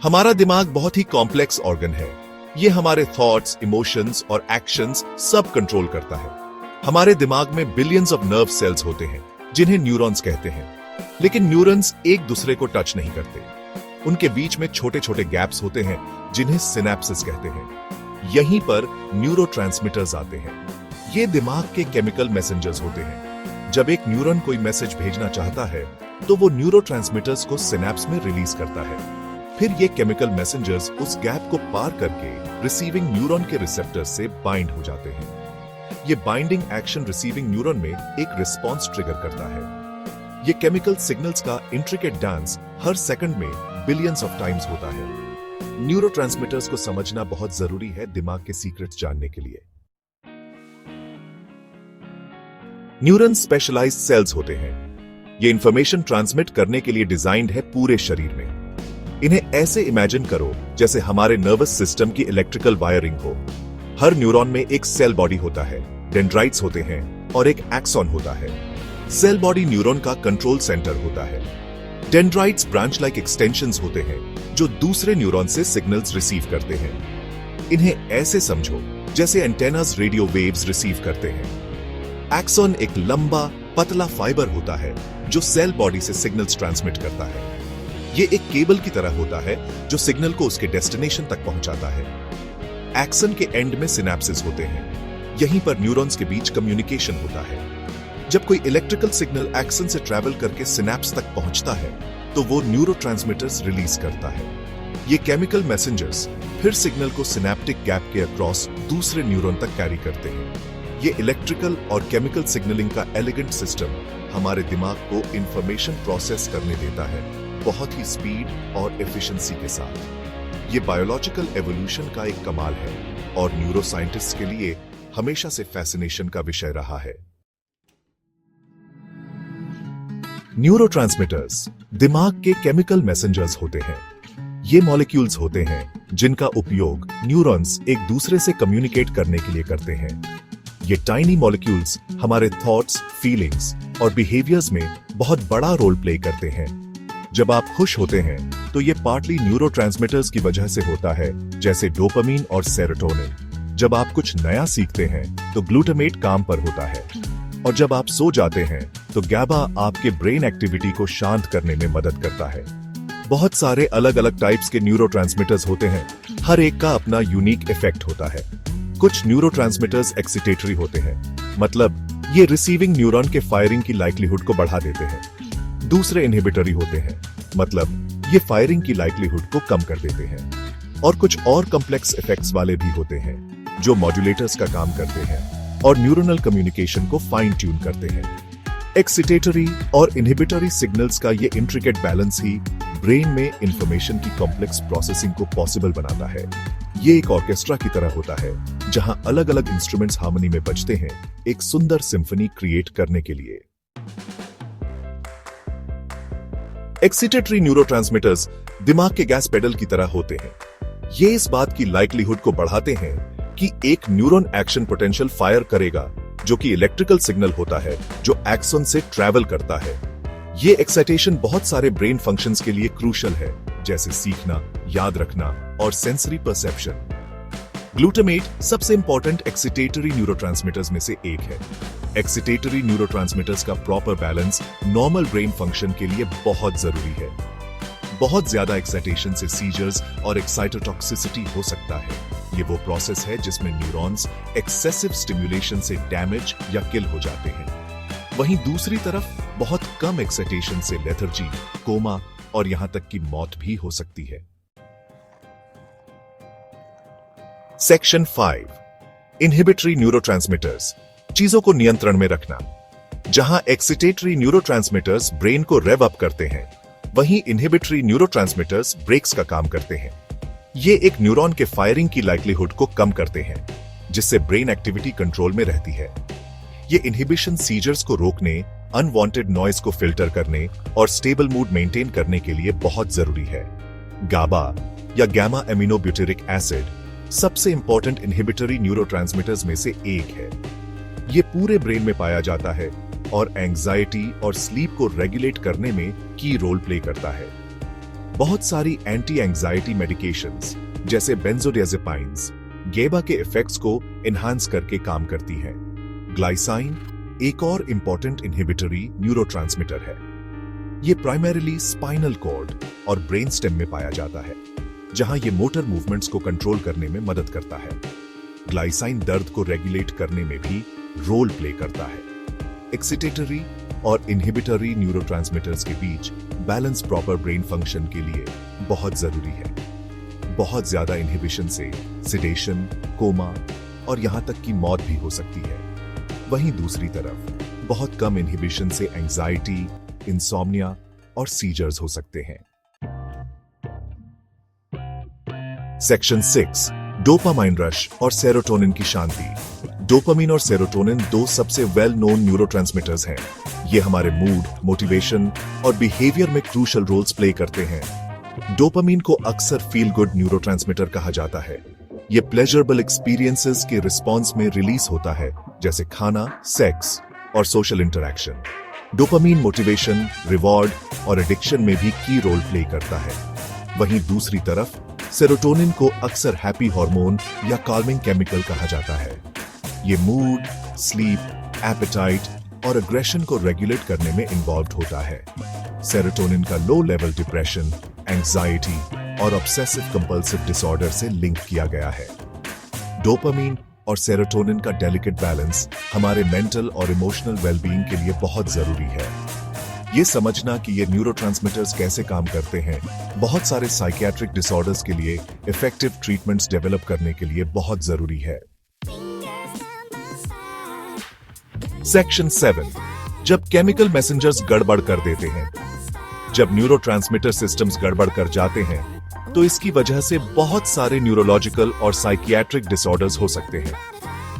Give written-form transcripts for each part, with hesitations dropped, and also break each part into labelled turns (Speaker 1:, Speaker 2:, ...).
Speaker 1: हमारा दिमाग बहुत ही कॉम्प्लेक्स ऑर्गन है। ये हमारे थॉट्स, इमोशंस और एक्शंस सब कंट्रोल करता है। हमारे दिमाग में बिलियंस ऑफ नर्व सेल्स होते हैं जिन्हें न्यूरॉन्स कहते हैं। लेकिन न्यूरॉन्स एक दूसरे को टच नहीं करते। उनके बीच में छोटे छोटे गैप्स होते हैं जिन्हें सिनेप्सिस कहते हैं। यहीं पर न्यूरोट्रांसमीटर्स आते हैं। ये दिमाग के केमिकल मैसेंजर्स होते हैं। जब एक न्यूरॉन कोई मैसेज भेजना चाहता है तो वो न्यूरोट्रांसमीटर्स को सिनेप्स में रिलीज करता है। फिर ये केमिकल मैसेंजर्स उस गैप को पार करके रिसीविंग न्यूरॉन के रिसेप्टर से बाइंड हो जाते हैं। ये बाइंडिंग एक्शन रिसीविंग न्यूरॉन में एक रिस्पॉन्स ट्रिगर करता है। ये केमिकल सिग्नल्स का इंट्रिकेट डांस हर सेकंड में बिलियंस ऑफ टाइम्स होता है। न्यूरोट्रांसमीटर्स को समझना बहुत जरूरी है दिमाग के सीक्रेट्स जानने के लिए। न्यूरॉन स्पेशलाइज्ड सेल्स होते हैं। ये इंफॉर्मेशन ट्रांसमिट करने के लिए डिजाइंड है पूरे शरीर में। इन्हें ऐसे इमेजिन करो जैसे हमारे नर्वस सिस्टम की इलेक्ट्रिकल वायरिंग हो। हर न्यूरॉन में एक सेल बॉडी होता है, डेंड्राइट्स होते हैं और एक एक्सॉन होता है। सेल बॉडी न्यूरॉन का कंट्रोल सेंटर होता है। डेंड्राइट्स ब्रांच लाइक एक्सटेंशंस होते हैं जो दूसरे न्यूरॉन से सिग्नल्स रिसीव करते हैं। इन्हें ऐसे समझो जैसे एंटेनास रेडियो वेव्स रिसीव करते हैं। एक्सॉन एक लंबा पतला फाइबर होता है जो सेल बॉडी से सिग्नल्स ट्रांसमिट करता है। ये एक केबल की तरह होता है जो सिग्नल को उसके डेस्टिनेशन तक पहुंचाता है। एक्सन के एंड में सिनेप्सिस होते हैं। यहीं पर न्यूरॉन्स के बीच कम्युनिकेशन होता है। जब कोई इलेक्ट्रिकल सिग्नल एक्सन से ट्रैवल करके सिनेप्स तक पहुंचता है तो वो न्यूरोट्रांसमीटर्स रिलीज करता है। ये केमिकल मैसेंजर्स फिर सिग्नल को सिनेप्टिक गैप के अक्रॉस दूसरे न्यूरॉन तक कैरी करते हैं। ये इलेक्ट्रिकल और केमिकल सिग्नलिंग का एलिगेंट सिस्टम हमारे दिमाग को इंफॉर्मेशन प्रोसेस करने देता है, बहुत ही स्पीड और एफिशिएंसी के साथ। ये बायोलॉजिकल एवोल्यूशन का एक कमाल है और न्यूरो साइंटिस्ट के लिए हमेशा से फैसिनेशन का विषय रहा है। न्यूरोट्रांसमीटर्स दिमाग के केमिकल मैसेंजर्स होते हैं। ये मॉलिक्यूल्स होते हैं जिनका उपयोग न्यूरॉन्स एक दूसरे से कम्युनिकेट करने के लिए करते हैं। ये टाइनी मॉलिक्यूल्स हमारे थॉट्स, फीलिंग्स और बिहेवियर्स में बहुत बड़ा रोल प्ले करते हैं। जब आप खुश होते हैं तो ये पार्टली न्यूरोट्रांसमीटर्स की वजह से होता है, जैसे डोपामीन और सेरोटोनिन। जब आप कुछ नया सीखते हैं तो ग्लूटामेट काम पर होता है और जब आप सो जाते हैं तो गैबा आपके ब्रेन एक्टिविटी को शांत करने में मदद करता है। बहुत सारे अलग अलग टाइप्स के न्यूरोट्रांसमीटर्स होते हैं। हर एक का अपना यूनिक इफेक्ट होता है। कुछ न्यूरोट्रांसमीटर्स एक्सिटेटरी होते हैं, मतलब ये रिसीविंग न्यूरॉन के फायरिंग की लाइक्लीहुड को बढ़ा देते हैं। दूसरे इनहिबिटरी होते हैं, मतलब ये फायरिंग की लाइक्लीहुड को कम कर देते हैं। और कुछ और कॉम्प्लेक्स इफेक्ट्स वाले भी होते हैं जो मॉड्यूलेटर्स का काम करते हैं और न्यूरोनल कम्युनिकेशन को फाइन ट्यून करते हैं। एक्सिटेटरी और इनहिबिटरी सिग्नल्स का ये इंट्रिकेट बैलेंस ही ब्रेन में इंफॉर्मेशन की कॉम्प्लेक्स प्रोसेसिंग को पॉसिबल बनाता है। ये एक ऑर्केस्ट्रा की तरह होता है जहां अलग अलग इंस्ट्रूमेंट्स हार्मनी में बजते हैं एक सुंदर सिम्फनी क्रिएट करने के लिए। एक्सिटेटरी न्यूरोट्रांसमीटर्स दिमाग के गैस पेडल की तरह होते हैं। ये इस बात की लाइक्लीहुड को बढ़ाते हैं कि एक न्यूरॉन एक्शन पोटेंशियल फायर करेगा, जो कि इलेक्ट्रिकल सिग्नल होता है जो एक्सन से ट्रैवल करता है। ये एक्साइटेशन बहुत सारे ब्रेन फंक्शंस के लिए क्रूशियल है, जैसे सीखना, याद रखना और सेंसरी परसेप्शन। ग्लूटामेट सबसे इंपॉर्टेंट एक्सिटेटरी न्यूरोट्रांसमीटर्स में से एक है। एक्सिटेटरी न्यूरोट्रांसमीटर्स का proper balance normal brain function के लिए बहुत जरूरी है। बहुत ज्यादा एक्साइटेशन से सीजर्स और एक्साइटोटॉक्सिसिटी हो सकता है। ये वो प्रोसेस है जिसमें न्यूरॉन्स एक्सेसिव स्टिम्युलेशन से डैमेज या किल हो जाते हैं। वहीं दूसरी तरफ बहुत कम एक्साइटेशन से लेथर्जी, कोमा और यहां तक कि मौत भी हो सकती है। सेक्शन 5 इनहिबिटरी न्यूरोट्रांसमीटर्स, चीजों को नियंत्रण में रखना। जहां एक्सिटेटरी न्यूरोट्रांसमीटर्स ब्रेन को रेव अप करते हैं, वहीं इनहिबिटरी न्यूरोट्रांसमीटर्स ब्रेक्स का काम करते हैं। ये एक न्यूरॉन के फायरिंग की लाइक्लीहुड को कम करते हैं, जिससे ब्रेन एक्टिविटी कंट्रोल में रहती है। ये इनहिबिशन सीजर्स को रोकने, अनवांटेड नॉइज को फिल्टर करने और स्टेबल मूड मेंटेन करने के लिए बहुत जरूरी है। गाबा या गैमा एमिनोब्यूटेरिक एसिड सबसे इंपॉर्टेंट इनहिबिटरी न्यूरोट्रांसमीटर्स में से एक है। ये पूरे ब्रेन में पाया जाता है और एंजाइटी और स्लीप को रेगुलेट करने में की रोल प्ले करता है। बहुत सारी एंटी एंजाइटी मेडिकेशंस जैसे बेंजोडियाजेपाइन्स गेबा के इफेक्ट्स को एनहांस करके काम करती हैं। ग्लाइसाइन एक और इंपॉर्टेंट इनहिबिटरी न्यूरोट्रांसमीटर है। ये प्राइमरीली स्पाइनल कॉर्ड और ब्रेन स्टेम में पाया जाता है, जहां ये मोटर मूवमेंट्स को कंट्रोल करने में मदद करता है। ग्लाइसाइन दर्द को रेगुलेट करने में भी रोल प्ले करता है। एक्सिटेटरी और इनहिबिटरी न्यूरोट्रांसमीटर्स के बीच बैलेंस प्रॉपर ब्रेन फंक्शन के लिए बहुत जरूरी है। बहुत ज्यादा इनहिबिशन से सिडेशन, कोमा और यहां तक कि मौत भी हो सकती है। वहीं दूसरी तरफ बहुत कम इनहिबिशन से एंजाइटी, इंसोम्निया और सीजर्स हो सकते हैं। सेक्शन 6 डोपामाइन रश और सेरोटोनिन की शांति। डोपामिन और सेरोटोनिन दो सबसे वेल नोन न्यूरोट्रांसमीटर्स हैं। ये हमारे मूड, मोटिवेशन और बिहेवियर में क्रूशियल रोल्स प्ले करते हैं। डोपामिन को अक्सर फील गुड न्यूरोट्रांसमीटर कहा जाता है। ये प्लेजरेबल एक्सपीरियंसेस के रिस्पॉन्स में रिलीज होता है, जैसे खाना, सेक्स और social interaction. Dopamine motivation, reward और एडिक्शन में भी की रोल प्ले करता है। वहीं दूसरी तरफ सेरोटोनिन को अक्सर हैप्पी हार्मोन या काल्मिंग केमिकल कहा जाता है। ये मूड, स्लीप, एपेटाइट और एग्रेशन को रेगुलेट करने में इन्वॉल्व होता है। सेरोटोनिन का लो लेवल डिप्रेशन, एंजाइटी और ऑब्सेसिव कंपल्सिव डिसऑर्डर से लिंक किया गया है। डोपामिन और सेरोटोनिन का डेलिकेट बैलेंस हमारे मेंटल और इमोशनल वेलबीइंग के लिए बहुत जरूरी है। ये समझना कि ये न्यूरोट्रांसमीटर्स कैसे काम करते हैं बहुत सारे साइकियाट्रिक डिसऑर्डर्स के लिए इफेक्टिव ट्रीटमेंट्स डेवलप करने के लिए बहुत जरूरी है। सेक्शन 7 जब केमिकल मैसेंजर्स गड़बड़ कर देते हैं। जब न्यूरोट्रांसमीटर सिस्टम्स गड़बड़ कर जाते हैं तो इसकी वजह से बहुत सारे न्यूरोलॉजिकल और साइकियाट्रिक डिसऑर्डर्स हो सकते हैं।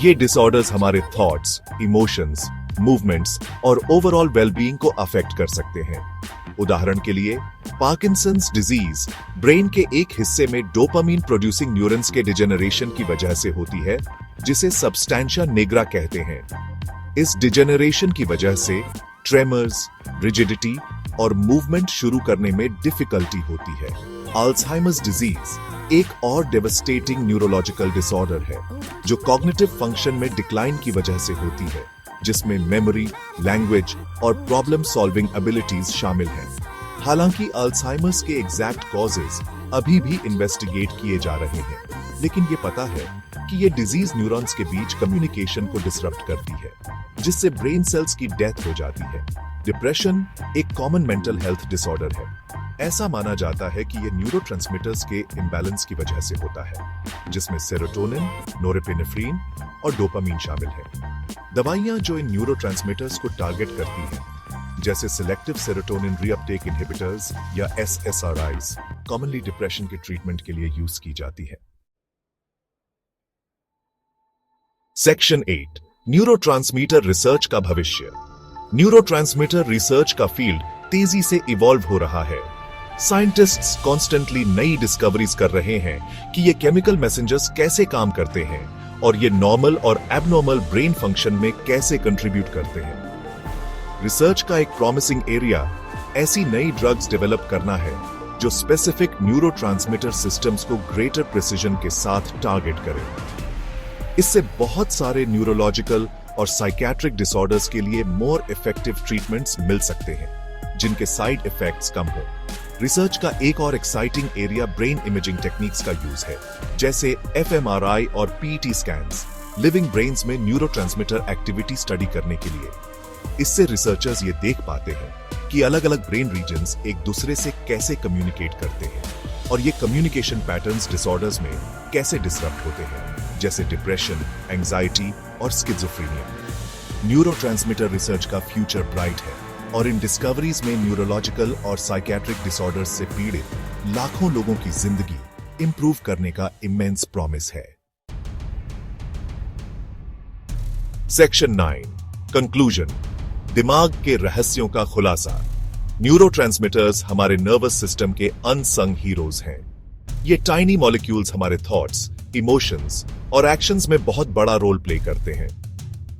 Speaker 1: ये डिसऑर्डर्स हमारे थॉट्स, इमोशंस, मूवमेंट्स और ओवरऑल वेलबीइंग को अफेक्ट कर सकते हैं। उदाहरण के लिए पार्किंसंस डिजीज ब्रेन के एक हिस्से में डोपामिन प्रोड्यूसिंग न्यूरॉन्स के डिजेनरेशन की वजह से होती है, जिसे सब्सटैंशिया निग्रा कहते हैं। इस डिजेनरेशन की वजह से ट्रेमर्स, रिजिडिटी और मूवमेंट शुरू करने में डिफिकल्टी होती है। अल्जाइमर्स डिजीज एक और डेवस्टेटिंग न्यूरोलॉजिकल डिसऑर्डर है जो कॉग्निटिव फंक्शन में डिक्लाइन की वजह से होती है, जिसमें मेमोरी, लैंग्वेज और प्रॉब्लम सॉल्विंग एबिलिटीज शामिल हैं। हालांकि अल्जाइमर्स के एग्जैक्ट कॉजेज अभी भी इन्वेस्टिगेट किए जा रहे हैं, लेकिन ये पता है कि ये डिजीज न्यूरॉन्स के बीच कम्युनिकेशन को डिसरप्ट करती है, जिससे ब्रेन सेल्स की डेथ हो जाती है। डिप्रेशन एक कॉमन मेंटल हेल्थ डिसऑर्डर है। ऐसा माना जाता है कि ये न्यूरोट्रांसमीटर्स के इम्बैलेंस की वजह से होता है, जिसमें सेरोटोनिन, नोरेपिनेफ्रिन और डोपामिन शामिल है। दवाइयां जो इन न्यूरोट्रांसमीटर्स को टारगेट करती हैं, जैसे सिलेक्टिव सेरोटोनिन रीअपटेक इनहिबिटर्स या SSRIs, कॉमनली डिप्रेशन के ट्रीटमेंट के लिए यूज की जाती है। सेक्शन 8 न्यूरोट्रांसमीटर रिसर्च का भविष्य। न्यूरोट्रांसमीटर रिसर्च का फील्ड तेजी से इवॉल्व हो रहा है। साइंटिस्ट्स कॉन्स्टेंटली नई डिस्कवरीज कर रहे हैं कि ये केमिकल मैसेंजर्स कैसे काम करते हैं और ये नॉर्मल और एबनॉर्मल ब्रेन फंक्शन में कैसे कंट्रीब्यूट करते हैं। रिसर्च का एक प्रॉमिसिंग एरिया ऐसी नई ड्रग्स डेवलप करना है जो स्पेसिफिक न्यूरोट्रांसमीटर सिस्टम्स को ग्रेटर प्रिसिजन के साथ टारगेट करें। इससे बहुत सारे न्यूरोलॉजिकल और साइकियाट्रिक डिसऑर्डर्स के लिए मोर इफेक्टिव ट्रीटमेंट्स मिल सकते हैं, जिनके साइड इफेक्ट्स कम हो। रिसर्च का एक और exciting area brain imaging techniques का यूज है, जैसे fMRI और PET स्कैन्स लिविंग ब्रेन्स में न्यूरोट्रांसमीटर एक्टिविटी स्टडी करने के लिए। इससे रिसर्चर्स ये देख पाते हैं कि अलग अलग ब्रेन रीजन्स एक दूसरे से कैसे कम्युनिकेट करते हैं और ये कम्युनिकेशन पैटर्न्स डिसऑर्डर्स में कैसे डिसरप्ट होते हैं, जैसे डिप्रेशन, एंजाइटी और स्किज़ोफ्रेनिया। न्यूरोट्रांसमीटर रिसर्च का फ्यूचर ब्राइट है और इन डिस्कवरीज में न्यूरोलॉजिकल और साइकियाट्रिक डिसऑर्डर्स से पीड़ित लाखों लोगों की जिंदगी इंप्रूव करने का इमेंस प्रॉमिस है। सेक्शन 9 कंक्लूजन, दिमाग के रहस्यों का खुलासा। न्यूरोट्रांसमीटर्स हमारे नर्वस सिस्टम के अनसंग हीरोज हैं। ये टाइनी मॉलिक्यूल्स हमारे थॉट्स, इमोशंस और एक्शंस में बहुत बड़ा रोल प्ले करते हैं।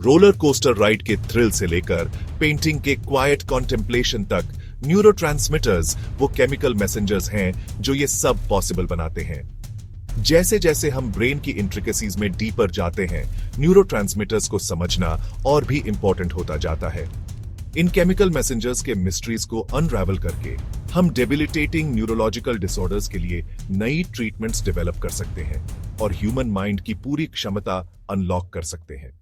Speaker 1: रोलर कोस्टर राइड के थ्रिल से लेकर पेंटिंग के क्वाइट कॉन्टेम्पलेशन तक न्यूरोट्रांसमीटर्स वो केमिकल मैसेंजर्स हैं जो ये सब पॉसिबल बनाते हैं। जैसे जैसे हम ब्रेन की इंट्रिकेसीज में डीपर जाते हैं, न्यूरोट्रांसमीटर्स को समझना और भी इंपॉर्टेंट होता जाता है। इन केमिकल मैसेंजर्स के मिस्ट्रीज को अनरैवल करके हम डेबिलिटेटिंग न्यूरोलॉजिकल डिसऑर्डर्स के लिए नई ट्रीटमेंट्स डेवलप कर सकते हैं और ह्यूमन माइंड की पूरी क्षमता अनलॉक कर सकते हैं।